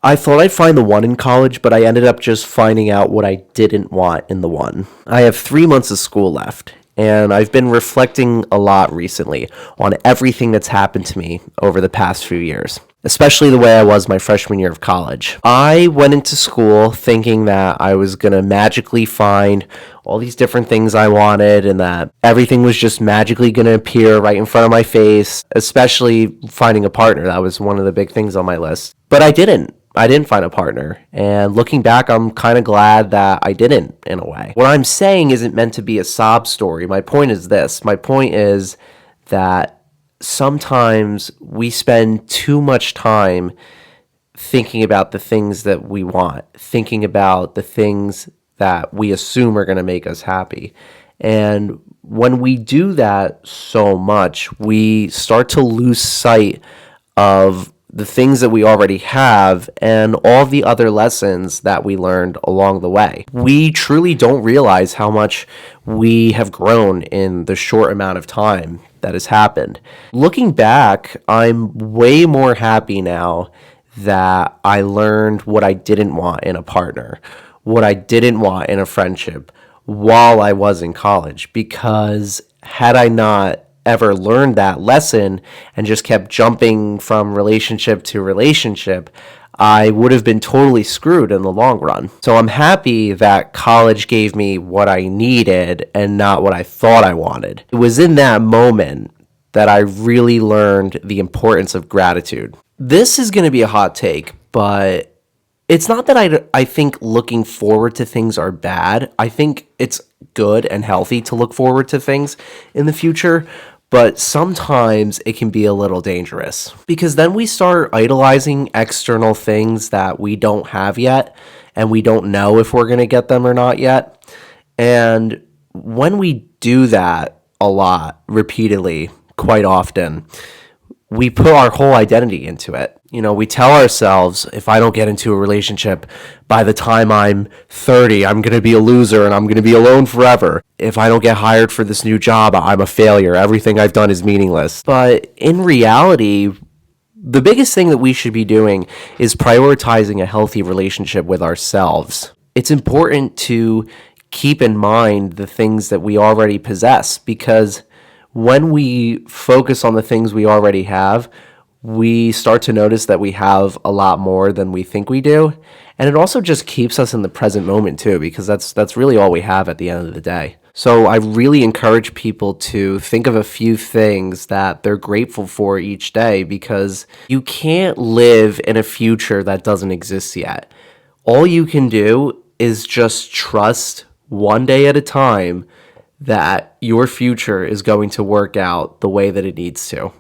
I thought I'd find the one in college, but I ended up just finding out what I didn't want in the one. I have 3 months of school left, and I've been reflecting a lot recently on everything that's happened to me over the past few years, especially the way I was my freshman year of college. I went into school thinking that I was going to magically find all these different things I wanted and that everything was just magically going to appear right in front of my face, especially finding a partner. That was one of the big things on my list. But I didn't. I didn't find a partner. And looking back, I'm kind of glad that I didn't, in a way. What I'm saying isn't meant to be a sob story. My point is this. My point is that sometimes we spend too much time thinking about the things that we want, thinking about the things that we assume are going to make us happy. And when we do that so much, we start to lose sight of the things that we already have and all the other lessons that we learned along the way. We truly don't realize how much we have grown in the short amount of time that has happened. Looking back, I'm way more happy now that I learned what I didn't want in a partner, what I didn't want in a friendship while I was in college, because had I not ever learned that lesson and just kept jumping from relationship to relationship, I would have been totally screwed in the long run. So I'm happy that college gave me what I needed and not what I thought I wanted. It was in that moment that I really learned the importance of gratitude. This is going to be a hot take, but it's not that I think looking forward to things are bad. I think it's good and healthy to look forward to things in the future, but sometimes it can be a little dangerous because then we start idolizing external things that we don't have yet and we don't know if we're going to get them or not yet. And when we do that a lot, repeatedly, quite often, we put our whole identity into it. You know, we tell ourselves, if I don't get into a relationship by the time I'm 30, I'm going to be a loser and I'm going to be alone forever. If I don't get hired for this new job, I'm a failure. Everything I've done is meaningless. But in reality, the biggest thing that we should be doing is prioritizing a healthy relationship with ourselves. It's important to keep in mind the things that we already possess, because when we focus on the things we already have, we start to notice that we have a lot more than we think we do. And it also just keeps us in the present moment too, because that's really all we have at the end of the day. So I really encourage people to think of a few things that they're grateful for each day, because you can't live in a future that doesn't exist yet. All you can do is just trust one day at a time that your future is going to work out the way that it needs to.